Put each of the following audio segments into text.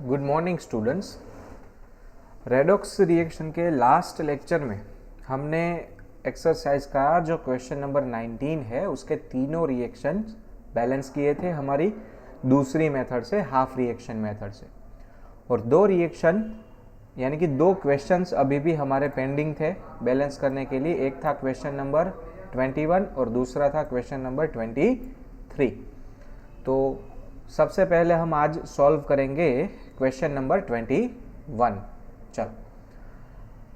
Good morning students. Redox reaction के last lecture में हमने एक्सरसाइज का जो क्वेश्चन नंबर 19 है उसके तीनों रिएक्शन बैलेंस किए थे हमारी दूसरी मेथड से, हाफ रिएक्शन मेथड से। और दो रिएक्शन यानी कि दो क्वेश्चंस अभी भी हमारे पेंडिंग थे बैलेंस करने के लिए। एक था क्वेश्चन नंबर 21 और दूसरा था क्वेश्चन नंबर 23। तो सबसे पहले हम आज सॉल्व करेंगे क्वेश्चन नंबर 21। चलो,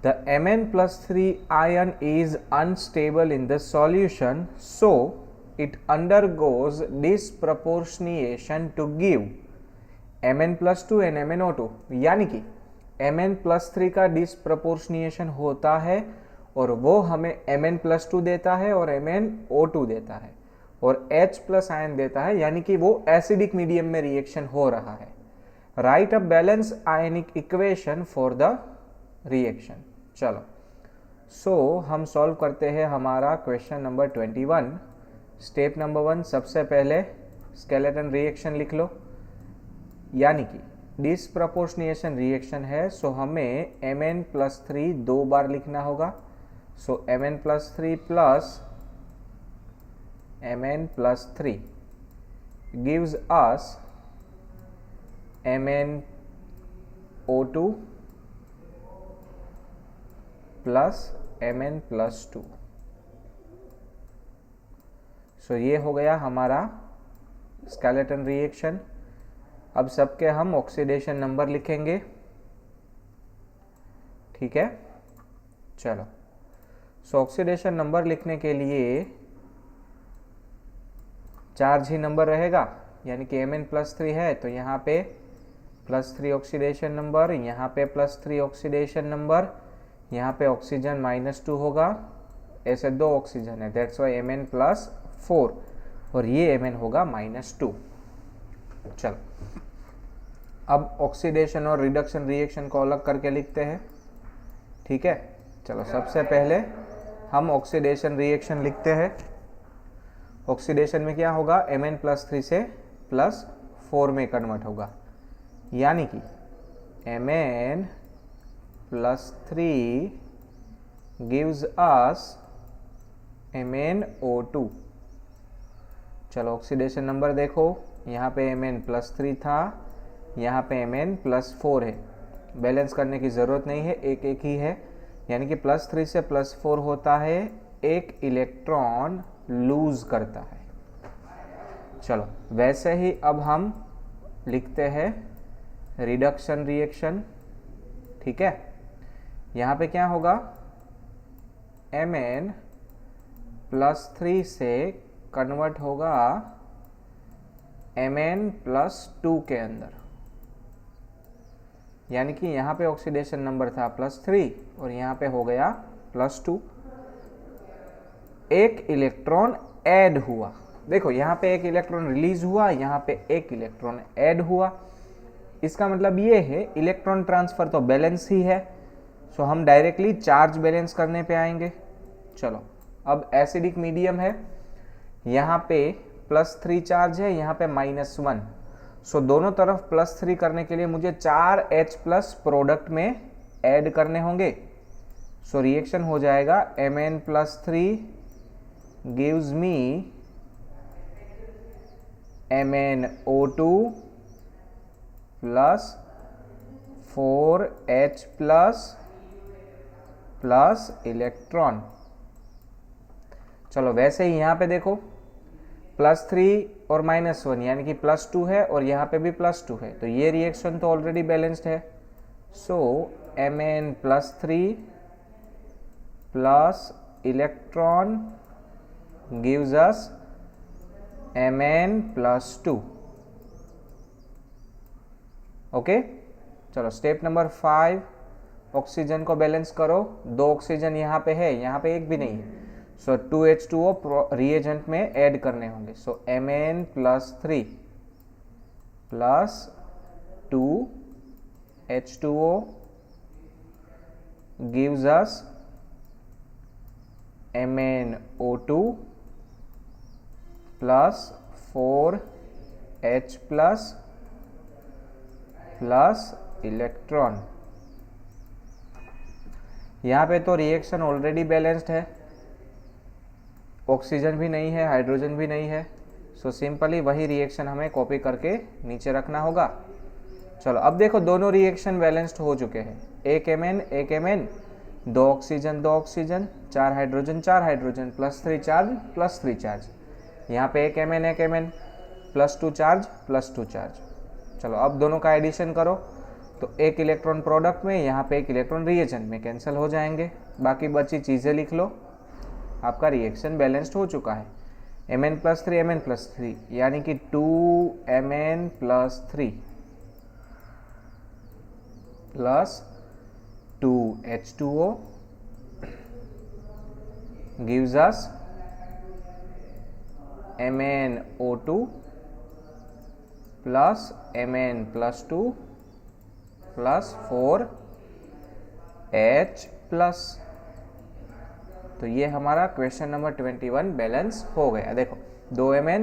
the Mn+3 ion is unstable in the solution, so it undergoes disproportionation to give Mn+2 and MnO2। यानी कि Mn+3 का डिस्प्रपोर्शनिएशन होता है और वो हमें Mn+2 देता है और MnO2 देता है और H+ आयन देता है, यानी कि वो एसिडिक मीडियम में रिएक्शन हो रहा है। Right a balance ionic equation for the reaction. चलो, हम सॉल्व करते हैं हमारा क्वेश्चन नंबर 21। स्टेप नंबर 1, सबसे पहले स्केलेटन रिएक्शन लिख लो, यानी कि डिस्प्रपोर्शनिएशन रिएक्शन है, सो हमें Mn+3 दो बार लिखना होगा। सो Mn+3 plus Mn+3 gives us MnO2 plus Mn+2। सो ये हो गया हमारा स्केलेटन रिएक्शन। अब सबके हम ऑक्सीडेशन नंबर लिखेंगे, ठीक है। चलो, सो ऑक्सीडेशन नंबर लिखने के लिए चार्ज ही नंबर रहेगा, यानी कि Mn+3 है तो यहाँ पे +3 ऑक्सीडेशन नंबर, यहाँ पे +3 ऑक्सीडेशन नंबर, यहाँ पे ऑक्सीजन -2 होगा। ऐसे दो ऑक्सीजन है, दैट्स वाई Mn+4 और ये Mn होगा -2। चलो, अब ऑक्सीडेशन और रिडक्शन रिएक्शन को अलग करके लिखते हैं, ठीक है। चलो, सबसे पहले हम ऑक्सीडेशन रिएक्शन लिखते हैं। ऑक्सीडेशन में क्या होगा, Mn+3 से +4 में कन्वर्ट होगा, यानी कि Mn+3 gives us MnO2। चलो, ऑक्सीडेशन नंबर देखो, यहाँ पे Mn+3 था, यहाँ पे Mn+4 है। बैलेंस करने की ज़रूरत नहीं है, एक एक ही है, यानी कि +3 से +4 होता है, एक इलेक्ट्रॉन लूज करता है। चलो, वैसे ही अब हम लिखते हैं रिडक्शन रिएक्शन, ठीक है। यहाँ पे क्या होगा, Mn+3 से कन्वर्ट होगा Mn+2 के अंदर, यानी कि यहाँ पे ऑक्सीडेशन नंबर था +3 और यहाँ पे हो गया +2। एक इलेक्ट्रॉन ऐड हुआ, देखो यहाँ पे एक इलेक्ट्रॉन रिलीज हुआ, यहाँ पे एक इलेक्ट्रॉन ऐड हुआ। इसका मतलब ये है इलेक्ट्रॉन ट्रांसफर तो बैलेंस ही है, सो हम डायरेक्टली चार्ज बैलेंस करने पे आएंगे। चलो, अब एसिडिक मीडियम है, यहाँ पे +3 चार्ज है, यहाँ पे -1, सो दोनों तरफ +3 करने के लिए मुझे 4 H+ प्रोडक्ट में ऐड करने होंगे। सो रिएक्शन हो जाएगा Mn+3 gives me MnO2 plus 4H+ plus electron. चलो, वैसे ही यहाँ पे देखो, +3 और -1 यानी कि +2 है और यहाँ पे भी +2 है, तो ये रिएक्शन तो ऑलरेडी बैलेंस्ड है। सो Mn+3 plus electron gives us Mn+2। Okay, चलो स्टेप नंबर 5, ऑक्सीजन को बैलेंस करो। दो ऑक्सीजन यहाँ पे है, यहाँ पे एक भी नहीं है, सो 2H2O रिएजेंट में ऐड करने होंगे। सो Mn+3 plus 2H2O gives us MnO2 plus 4H+ plus electron. यहाँ पे तो रिएक्शन ऑलरेडी बैलेंस्ड है, ऑक्सीजन भी नहीं है, हाइड्रोजन भी नहीं है, सो सिंपली वही रिएक्शन हमें कॉपी करके नीचे रखना होगा। चलो अब देखो दोनों रिएक्शन बैलेंस्ड हो चुके हैं, एक Mn, दो ऑक्सीजन, चार हाइड्रोजन, प्लस 3 चार्ज। यहाँ पे एक Mn, प्लस 2 चार्ज। चलो अब दोनों का एडिशन करो तो एक इलेक्ट्रॉन प्रोडक्ट में, यहाँ पे एक इलेक्ट्रॉन रिएजेंट में कैंसिल हो जाएंगे, बाकी बची चीज़ें लिख लो, आपका रिएक्शन बैलेंस्ड हो चुका है। Mn प्लस 3 यानी कि 2Mn plus 3 plus 2H2O gives us MnO2 plus Mn plus 2 plus 4H plus. तो ये हमारा क्वेश्चन नंबर 21 बैलेंस हो गया। देखो 2Mn,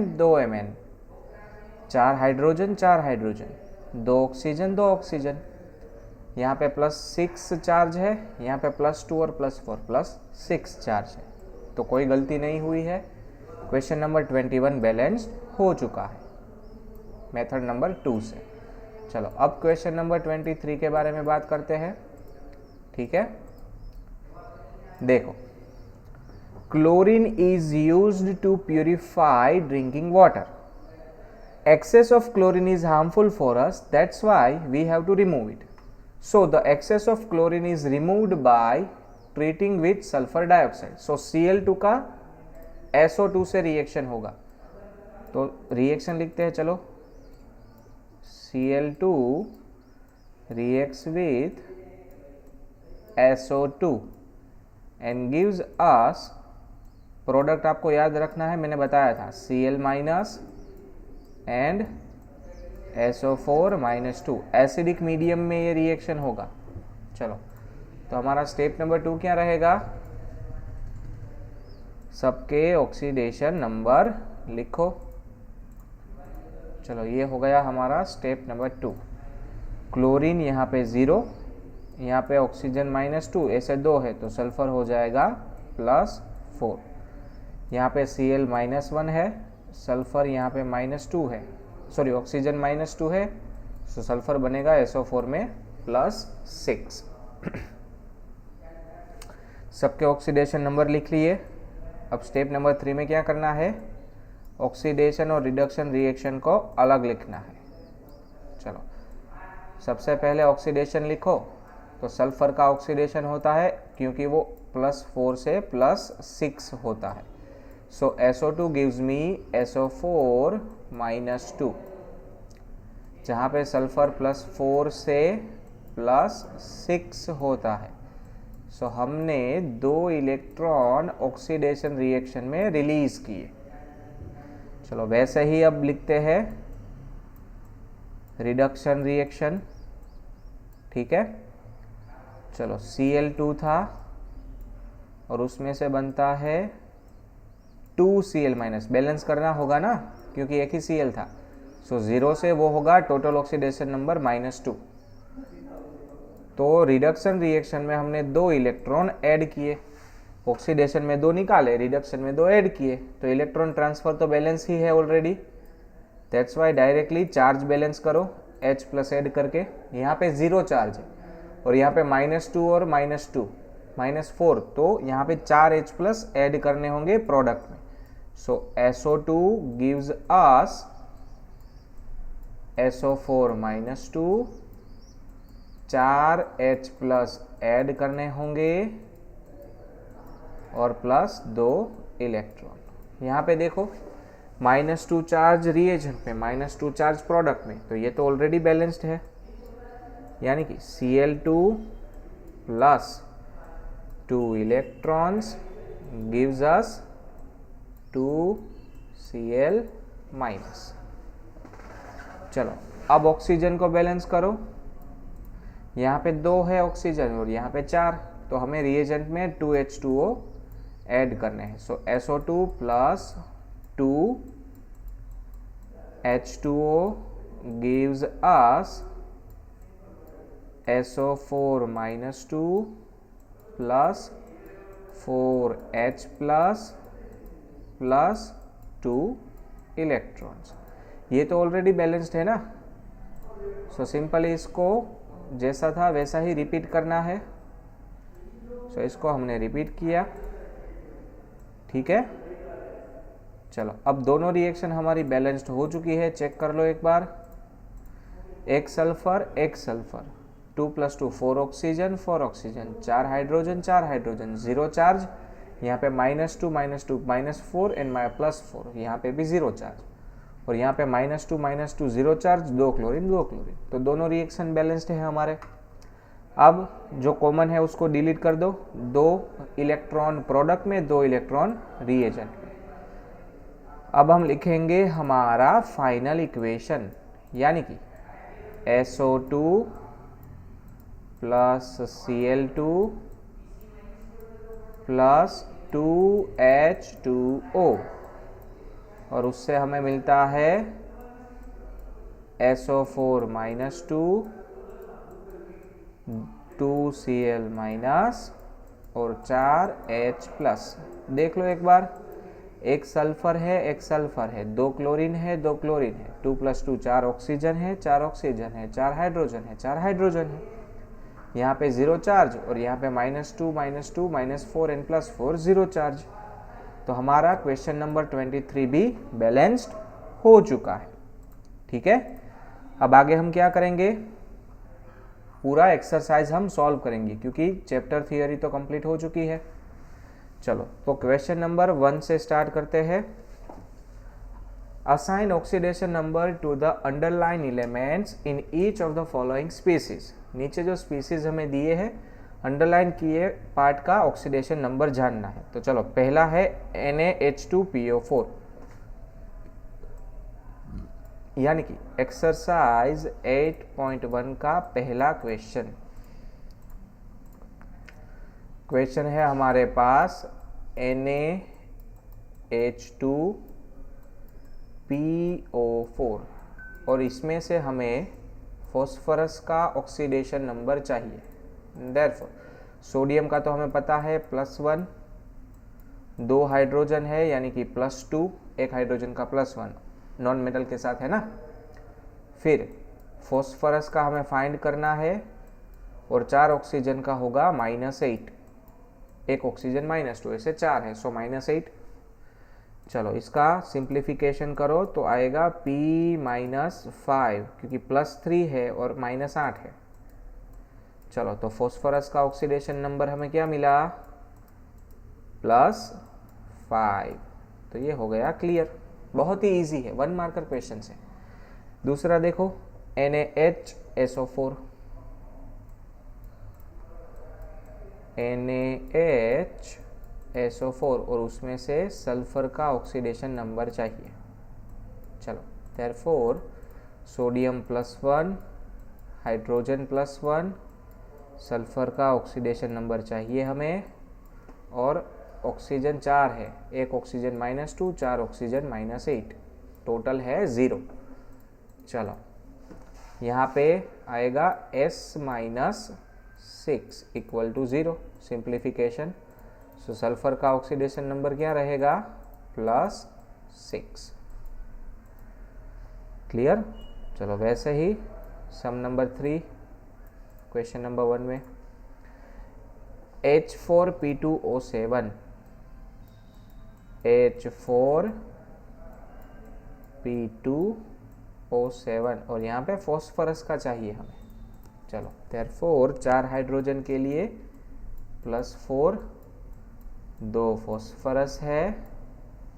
4 हाइड्रोजन, 2 ऑक्सीजन, यहाँ पे प्लस 6 चार्ज है, यहाँ पे प्लस 2 और प्लस 4 प्लस 6 चार्ज है, तो कोई गलती नहीं हुई है। क्वेश्चन नंबर 21 बैलेंस्ड हो चुका है मेथड नंबर 2 से। चलो अब क्वेश्चन नंबर 23 के बारे में बात करते हैं, ठीक है। देखो, chlorine is used to purify drinking water. Excess of chlorine is harmful for us, that's why we have to remove it. So the excess of chlorine is removed by treating with sulfur dioxide. So Cl2 का SO2 से reaction होगा, तो reaction लिखते हैं। चलो Cl2 reacts with SO2 and gives us, product आपको याद रखना है, मैंने बताया था Cl minus and SO4 minus 2, acidic medium में ये रिएक्शन होगा। चलो तो हमारा स्टेप नंबर 2 क्या रहेगा, सबके ऑक्सीडेशन नंबर लिखो। चलो ये हो गया हमारा स्टेप नंबर 2। क्लोरीन यहाँ पे 0, यहाँ पे ऑक्सीजन माइनस 2, ऐसे 2 है तो सल्फर हो जाएगा प्लस 4। यहाँ पे Cl माइनस 1 है, सल्फर यहाँ पे माइनस 2 है, सॉरी ऑक्सीजन माइनस 2 है, तो सल्फर बनेगा SO4 में प्लस 6। सबके ऑक्सीडेशन नंबर लिख लिए। अब स्टेप नंबर 3 में क्या करना है, ऑक्सीडेशन और रिडक्शन रिएक्शन को अलग लिखना है। चलो सबसे पहले ऑक्सीडेशन लिखो, तो सल्फर का ऑक्सीडेशन होता है क्योंकि वो प्लस 4 से प्लस 6 होता है, सो SO2 gives me SO4 minus 2, जहाँ पे सल्फर प्लस 4 से प्लस 6 होता है, सो हमने 2 इलेक्ट्रॉन ऑक्सीडेशन रिएक्शन में रिलीज किए। चलो वैसे ही अब लिखते हैं रिडक्शन रिएक्शन, ठीक है। चलो Cl2 था और उसमें से बनता है 2Cl माइनस, बैलेंस करना होगा ना क्योंकि एक ही Cl था, सो 0 से वो होगा टोटल ऑक्सीडेशन नंबर -2। तो रिडक्शन रिएक्शन में हमने 2 इलेक्ट्रॉन ऐड किए, ऑक्सीडेशन में 2 निकाले, रिडक्शन में 2 ऐड किए, तो इलेक्ट्रॉन ट्रांसफर तो बैलेंस ही है already, that's why directly charge balance करो H प्लस ऐड करके। यहाँ पे 0 चार्ज है और यहाँ पे -2 और -2 -4, तो यहाँ पे 4 H प्लस ऐड करने होंगे प्रोडक्ट में, सो SO2 gives us SO4 -2, 4 H plus add करने होंगे और प्लस 2 इलेक्ट्रॉन। यहाँ पे देखो -2 चार्ज रिएजेंट में, -2 चार्ज प्रोडक्ट में, तो ये तो ऑलरेडी बैलेंस्ड है, यानी कि Cl2 plus 2 electrons gives us 2Cl minus. चलो अब ऑक्सीजन को बैलेंस करो, यहाँ पे 2 है ऑक्सीजन और यहाँ पे 4, तो हमें रिएजेंट में 2H2O ऐड करने हैं, सो SO2 plus 2 H2O gives us SO4 -2 plus 4H plus 2 electrons. ये तो ऑलरेडी बैलेंस्ड है ना, सो सिंपली इसको जैसा था वैसा ही रिपीट करना है। सो इसको हमने रिपीट किया, ठीक है। चलो अब दोनों रिएक्शन हमारी बैलेंस्ड हो चुकी है, चेक कर लो एक बार। एक sulphur 2 + 2 4 oxygen 4 oxygen, 4 hydrogen 4 hydrogen, 0 charge. यहाँ पे -2 -4 एंड +4, यहाँ पे भी 0 चार्ज। और यहाँ पे -2 0 चार्ज, 2 क्लोरीन 2 क्लोरीन। तो दोनों रिएक्शन बैलेंस्ड है हमारे। अब जो कॉमन है उसको डिलीट कर दो, 2 इलेक्ट्रॉन प्रोडक्ट में, 2 इलेक्ट्रॉन रिएजेंट में। अब हम लिखेंगे हमारा फाइनल इक्वेशन, यानी कि SO2 plus Cl2 plus 2H2O, और उससे हमें मिलता है SO4 -2 2Cl- और 4H+। देख लो एक बार, एक सल्फर है, 2 क्लोरीन है, 2 क्लोरीन है, 2 + 2 4 ऑक्सीजन है, 4 ऑक्सीजन है, 4 हाइड्रोजन है, 4 हाइड्रोजन है। यहाँ पे 0 चार्ज, और यहाँ पे -2 -4 एंड +4 0 चार्ज। तो हमारा क्वेश्चन नंबर 23 भी बैलेंस्ड हो चुका है, ठीक है। अब आगे हम क्या करेंगे, पूरा एक्सरसाइज हम सॉल्व करेंगे, क्योंकि चैप्टर थियोरी तो कंप्लीट हो चुकी है। चलो तो क्वेश्चन नंबर 1 से स्टार्ट करते हैं। Assign oxidation number two the underline elements in each of the following species. नीचे जो स्पीसीज हमें दिए हैं, अंडरलाइन किए पार्ट का ऑक्सीडेशन नंबर जानना है। तो चलो, पहला है NaH2PO4, यानी कि एक्सरसाइज 8.1 का पहला क्वेश्चन है हमारे पास NaH2PO4, और इसमें से हमें फॉस्फोरस का ऑक्सीडेशन नंबर चाहिए। देयरफॉर सोडियम का तो हमें पता है +1, 2 हाइड्रोजन है यानी कि +2, एक हाइड्रोजन का +1 नॉन मेटल के साथ है ना। फिर फॉस्फोरस का हमें फाइंड करना है, और 4 ऑक्सीजन का होगा -8, एक ऑक्सीजन -2, ऐसे 4 है, सो -8। चलो इसका सिंप्लीफिकेशन करो तो आएगा P -5, क्योंकि +3 है और -8 है। चलो तो फॉस्फोरस का ऑक्सीडेशन नंबर हमें क्या मिला, +5। तो ये हो गया क्लियर, बहुत ही इजी है, 1 मार्कर क्वेश्चन है। दूसरा देखो NaHSO4, NaHSO4, और उसमें से सल्फर का ऑक्सीडेशन नंबर चाहिए। चलो देयरफॉर सोडियम +1, हाइड्रोजन +1, सल्फर का ऑक्सीडेशन नंबर चाहिए हमें, और ऑक्सीजन 4 है, एक ऑक्सीजन -2, 4 ऑक्सीजन -8, टोटल है 0। चलो यहाँ पे आएगा S-6 = 0, सिंप्लीफिकेशन। सो सल्फर का ऑक्सीडेशन नंबर क्या रहेगा, +6। क्लियर। चलो वैसे ही सम नंबर 3 क्वेश्चन नंबर 1 में H4P2O7, H4P2O7, और यहाँ पे फॉस्फोरस का चाहिए हमें। चलो देयरफॉर 4 हाइड्रोजन के लिए +4, 2 फॉस्फोरस है,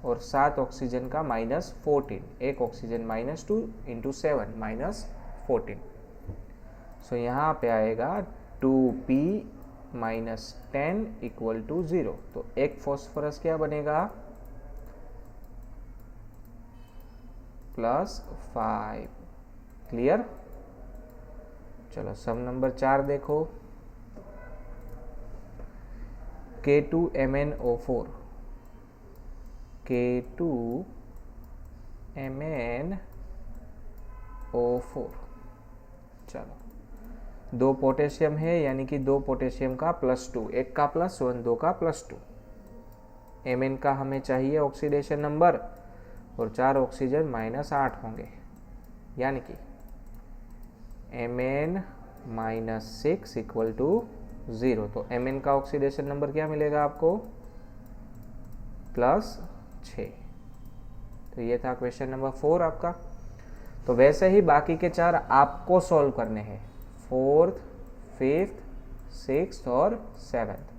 और 7 ऑक्सीजन का -14, एक ऑक्सीजन -2 × 7 -14। सो यहाँ पे आएगा 2P -10 = 0। तो एक फॉस्फोरस क्या बनेगा, +5। क्लियर। चलो सम नंबर 4 देखो, K2MnO4, K2MnO4। चलो 2 पोटेशियम है यानी कि 2 पोटेशियम का +2, एक का +1, 2 का +2। Mn का हमें चाहिए ऑक्सीडेशन नंबर और 4 ऑक्सीजन -8 होंगे, यानी कि Mn -6 = 0। तो Mn का ऑक्सीडेशन नंबर क्या मिलेगा आपको? +6। तो ये था क्वेश्चन नंबर 4 आपका। तो वैसे ही बाकी के 4 आपको सॉल्व करने हैं, 4th, 5th, 6th और 7th।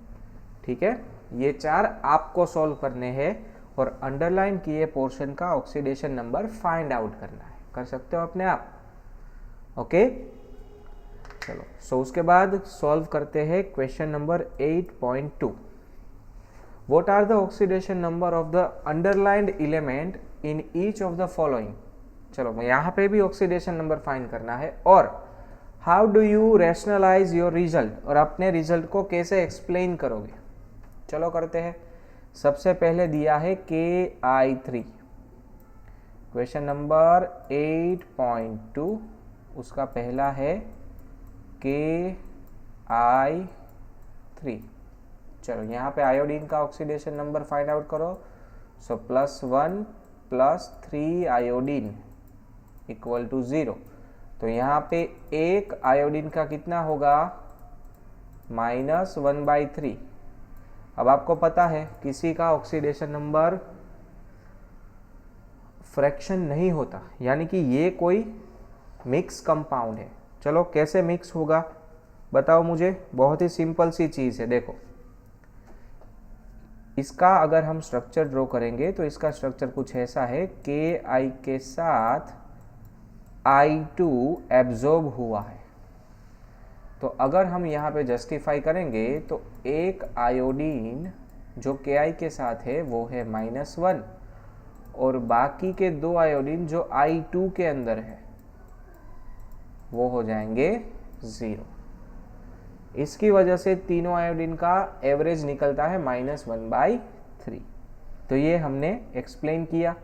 ठीक है, ये 4 आपको सॉल्व करने हैं और अंडरलाइन किए पोर्शन का ऑक्सीडेशन नंबर फाइंड आउट करना है। कर सकते हो अपने आप। ओके, चलो। सो उसके बाद सॉल्व करते हैं question number 8.2। What are the oxidation number of the underlined element in each of the following? चलो, यहाँ पे भी ऑक्सीडेशन नंबर फाइंड करना है। और how do you rationalise your result, और अपने रिजल्ट को कैसे एक्सप्लेन करोगे। चलो करते हैं। सबसे पहले दिया है KI3, क्वेश्चन नंबर 8.2, उसका पहला है KI3। चलो, यहाँ पे आयोडीन का ऑक्सीडेशन नंबर फाइंड आउट करो। सो +1 + 3 आयोडीन = 0। तो यहाँ पे एक आयोडीन का कितना होगा? -1/3। अब आपको पता है किसी का ऑक्सीडेशन नंबर फ्रैक्शन नहीं होता, यानी कि ये कोई मिक्स कंपाउंड है। चलो, कैसे मिक्स होगा बताओ मुझे। बहुत ही सिंपल सी चीज़ है। देखो, इसका अगर हम स्ट्रक्चर ड्रॉ करेंगे तो इसका स्ट्रक्चर कुछ ऐसा है। Ki के साथ I2 एब्जॉर्ब हुआ है। तो अगर हम यहाँ पे जस्टिफाई करेंगे तो एक आयोडीन जो Ki के साथ है वो है -1, और बाकी के 2 आयोडीन जो I2 के अंदर है वो हो जाएंगे 0। इसकी वजह से तीनों आयोडीन का एवरेज निकलता है -1/3। तो ये हमने एक्सप्लेन किया।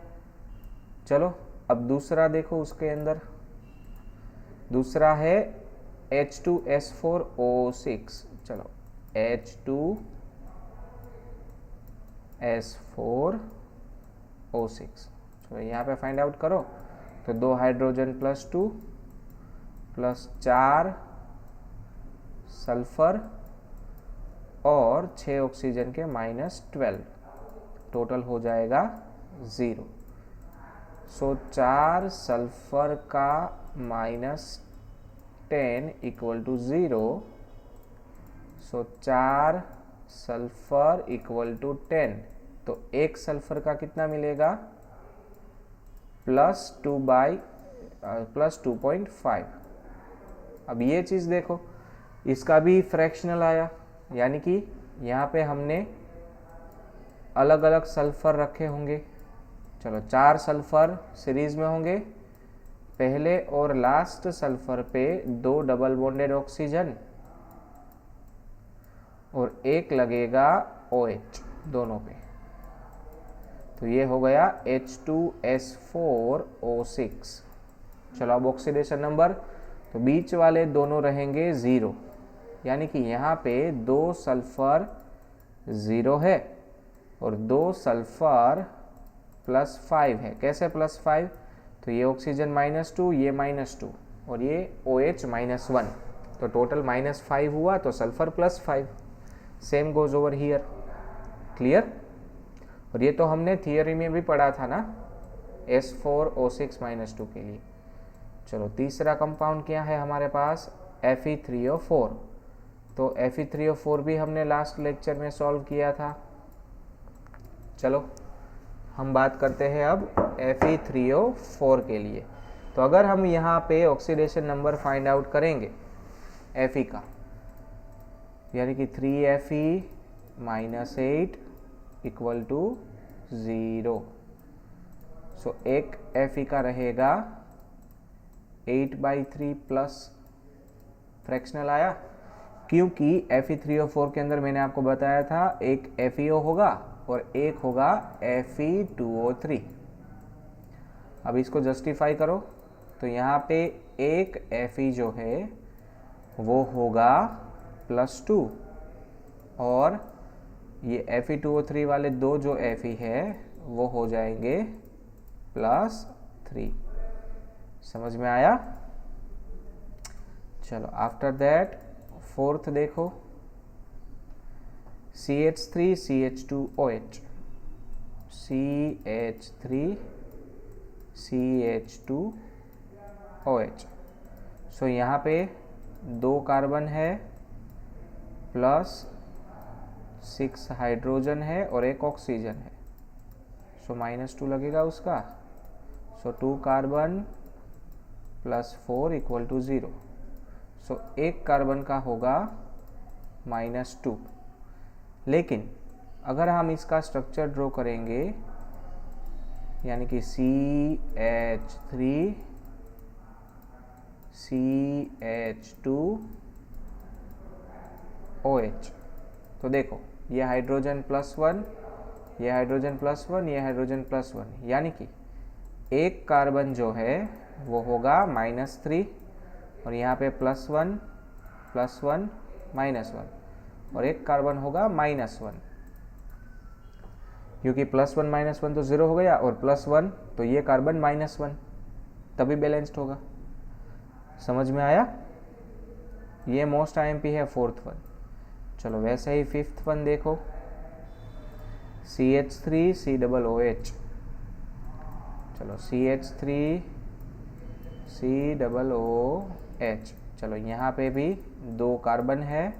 चलो, अब दूसरा देखो। उसके अंदर दूसरा है H2S4O6। चलो, H2S4O6। चलो, यहाँ पे फाइंड आउट करो। तो 2 हाइड्रोजन +2 +4 सल्फर और 6 ऑक्सीजन के -12, टोटल हो जाएगा 0। सो 4 सल्फर का -10 = 0। सो 4 सल्फर = 10। तो एक सल्फर का कितना मिलेगा? +2/+2.5। अब ये चीज़ देखो, इसका भी फ्रैक्शनल आया, यानी कि यहाँ पे हमने अलग अलग सल्फर रखे होंगे। चलो, 4 सल्फर सीरीज में होंगे। पहले और लास्ट सल्फर पे 2 डबल बॉन्डेड ऑक्सीजन और एक लगेगा OH दोनों पे। तो ये हो गया H2S4O6। चलो, अब ऑक्सीडेशन नंबर, तो बीच वाले दोनों रहेंगे 0, यानी कि यहाँ पे 2 सल्फर 0 है और 2 सल्फर +5 है। कैसे +5? तो ये ऑक्सीजन -2, ये -2 और ये OH -1, तो टोटल -5 हुआ। तो sulphur +5। Same goes over here. Clear? और ये तो हमने थियरी में भी पढ़ा था ना, S4O6 -2 के लिए। चलो, तीसरा कंपाउंड क्या है हमारे पास? Fe3O4। तो Fe3O4 भी हमने लास्ट लेक्चर में सॉल्व किया था। चलो, हम बात करते हैं अब Fe3O4 के लिए। तो अगर हम यहाँ पे ऑक्सीडेशन नंबर फाइंड आउट करेंगे Fe का, यानी कि 3Fe -8 = 0। सो एक Fe का रहेगा 8/3 प्लस फ्रैक्शनल आया, क्योंकि Fe3O4 के अंदर मैंने आपको बताया था एक FeO होगा और एक होगा Fe2O3। अब इसको जस्टिफाई करो। तो यहाँ पे एक Fe जो है वो होगा +2 और ये Fe2O3 वाले दो जो Fe है वो हो जाएंगे +3। समझ में आया? चलो आफ्टर दैट फोर्थ देखो, CH3 CH2OH, CH3 CH2OH। सो यहाँ पे 2 कार्बन है +6 हाइड्रोजन है और 1 ऑक्सीजन है, सो -2 लगेगा उसका। सो 2 कार्बन +4 = 0। सो 1 कार्बन का होगा -2। लेकिन अगर हम इसका स्ट्रक्चर ड्रॉ करेंगे, यानी कि CH3 CH2OH, तो देखो ये हाइड्रोजन +1, ये हाइड्रोजन +1, ये हाइड्रोजन +1, यानी कि 1 कार्बन जो है वो होगा -3 और यहाँ पे +1 +1 -1 और 1 कार्बन होगा -1, क्योंकि +1 -1 तो 0 हो गया और +1 तो ये कार्बन -1, तभी बैलेंस्ड होगा। समझ में आया? ये मोस्ट IMP है फोर्थ वन। चलो वैसे ही फिफ्थ वन देखो, CH3 COOH। चलो CH3 COOH, चलो यहाँ पे भी 2 कार्बन है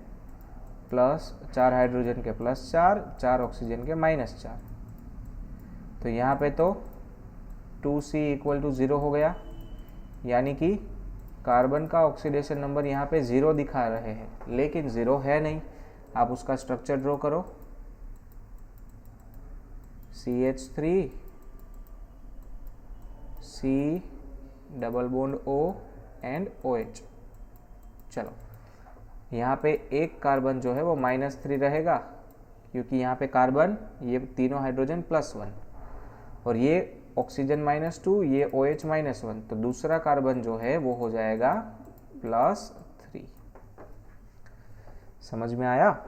+4 हाइड्रोजन के +4, 4 ऑक्सीजन के -4, तो यहाँ पे तो 2C = 0 हो गया, यानी कि कार्बन का ऑक्सीडेशन नंबर यहाँ पे 0 दिखा रहे हैं, लेकिन 0 है नहीं। आप उसका स्ट्रक्चर ड्रॉ करो, CH3 C double bond O and OH। चलो यहाँ पे 1 कार्बन जो है वो -3 रहेगा, क्योंकि यहाँ पे कार्बन ये तीनों हाइड्रोजन +1 और ये ऑक्सीजन -2, ये OH -1, तो दूसरा कार्बन जो है वो हो जाएगा +3। समझ में आया?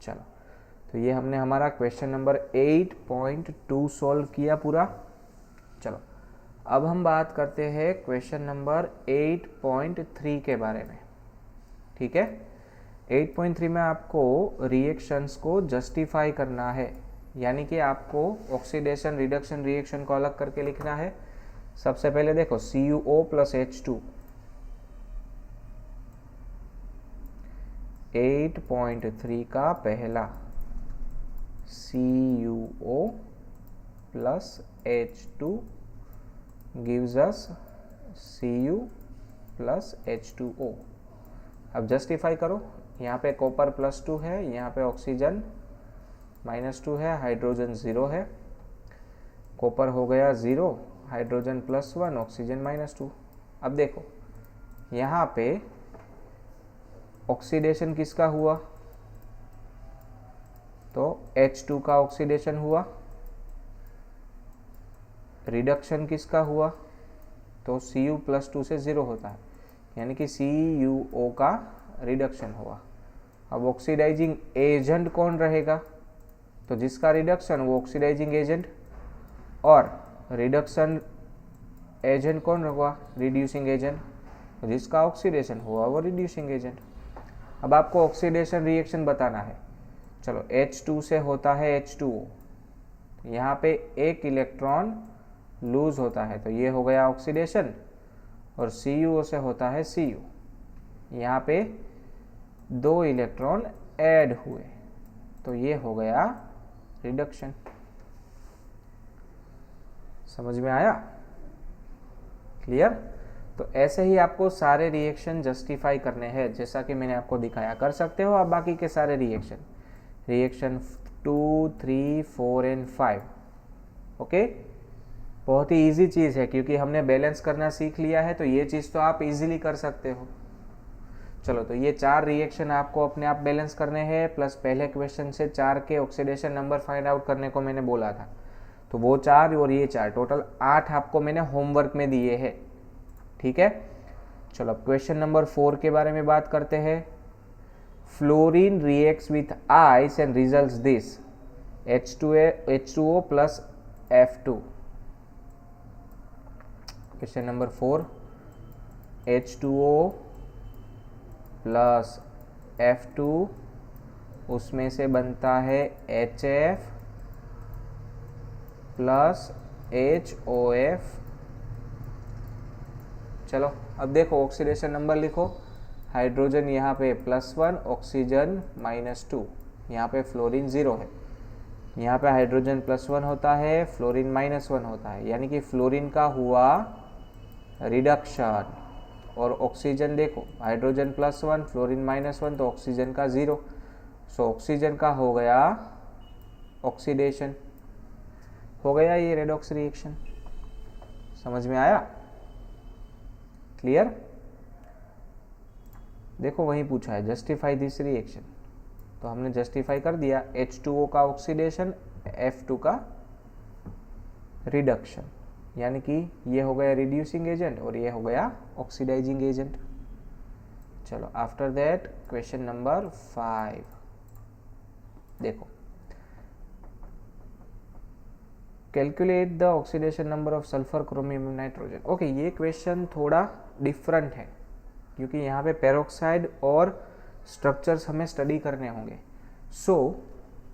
चलो तो ये हमने हमारा क्वेश्चन नंबर 8.2 सॉल्व किया पूरा। चलो अब हम बात करते हैं क्वेश्चन नंबर 8.3 के बारे में। ठीक है, 8.3 में आपको रिएक्शंस को जस्टिफाई करना है, यानी कि आपको ऑक्सीडेशन रिडक्शन रिएक्शन को अलग करके लिखना है। सबसे पहले देखो CuO + H2, 8.3 का पहला CuO + H2 gives us Cu + H2O। अब जस्टिफाई करो, यहाँ पे कॉपर +2 है, यहाँ पे ऑक्सीजन -2 है, हाइड्रोजन 0 है, कॉपर हो गया 0, हाइड्रोजन +1, ऑक्सीजन -2। अब देखो यहाँ पे ऑक्सीडेशन किसका हुआ, तो H2 का ऑक्सीडेशन हुआ। रिडक्शन किसका हुआ, तो Cu +2 से 0 होता है, यानी कि CuO का रिडक्शन हुआ। अब ऑक्सीडाइजिंग एजेंट कौन रहेगा, तो जिसका रिडक्शन वो ऑक्सीडाइजिंग एजेंट, और रिडक्शन एजेंट कौन होगा, रिड्यूसिंग एजेंट, तो जिसका ऑक्सीडेशन हुआ वो रिड्यूसिंग एजेंट। अब आपको ऑक्सीडेशन रिएक्शन बताना है। चलो H2 से होता है H2O, यहाँ पे 1 इलेक्ट्रॉन लूज होता है, तो ये हो गया ऑक्सीडेशन, और CuO से होता है Cu, यहाँ पे 2 इलेक्ट्रॉन ऐड हुए, तो ये हो गया रिडक्शन। समझ में आया? क्लियर? तो ऐसे ही आपको सारे रिएक्शन जस्टिफाई करने हैं, जैसा कि मैंने आपको दिखाया। कर सकते हो आप बाकी के सारे रिएक्शन 2, 3, 4 एंड 5। ओके, बहुत ही इजी चीज़ है, क्योंकि हमने बैलेंस करना सीख लिया है, तो ये चीज़ तो आप इजीली कर सकते हो। चलो तो ये 4 रिएक्शन आपको अपने आप बैलेंस करने हैं, प्लस पहले क्वेश्चन से 4 के ऑक्सीडेशन नंबर फाइंड आउट करने को मैंने बोला था, तो वो 4 और ये 4, टोटल 8 आपको मैंने होमवर्क में दिए हैं। ठीक है, चलो अब क्वेश्चन नंबर 4 के बारे में बात करते हैं। Fluorine reacts with ice and results this H2O plus F2। Question number 4, H2O plus F2, उसमें से बनता है HF प्लस HOF। चलो अब देखो ऑक्सीडेशन नंबर लिखो। हाइड्रोजन यहाँ पे +1, ऑक्सीजन -2, यहाँ पे फ्लोरीन 0 है। यहाँ पे हाइड्रोजन +1 होता है, फ्लोरीन -1 होता है, यानी कि फ्लोरीन का हुआ रिडक्शन। और ऑक्सीजन देखो, हाइड्रोजन +1, फ्लोरीन -1, तो ऑक्सीजन का 0। सो ऑक्सीजन का हो गया ऑक्सीडेशन, हो गया ये रेडॉक्स रिएक्शन। समझ में आया? क्लियर? देखो वहीं पूछा है जस्टिफाई दिस रिएक्शन, तो हमने जस्टिफाई कर दिया। H2O का ऑक्सीडेशन, F2 का रिडक्शन, यानी कि ये हो गया रिड्यूसिंग एजेंट और ये हो गया ऑक्सीडाइजिंग एजेंट। चलो आफ्टर दैट क्वेश्चन नंबर 5 देखो, calculate the oxidation number of sulphur chromium nitrogen. Okay, ये क्वेश्चन थोड़ा डिफरेंट है क्योंकि यहाँ पे पेरोक्साइड और स्ट्रक्चर्स हमें स्टडी करने होंगे। सो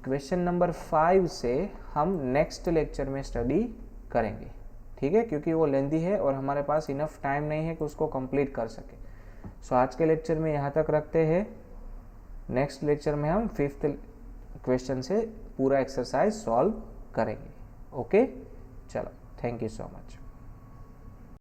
क्वेश्चन नंबर 5 से हम नेक्स्ट लेक्चर में स्टडी करेंगे, ठीक है, क्योंकि वो लेंथी है और हमारे पास इनफ टाइम नहीं है कि उसको कंप्लीट कर सके। सो आज के लेक्चर में यहाँ तक रखते हैं। नेक्स्ट लेक्चर में हम 5th क्वेश्चन से पूरा एक्सरसाइज सॉल्व करेंगे। ओके, चलो, थैंक यू सो मच।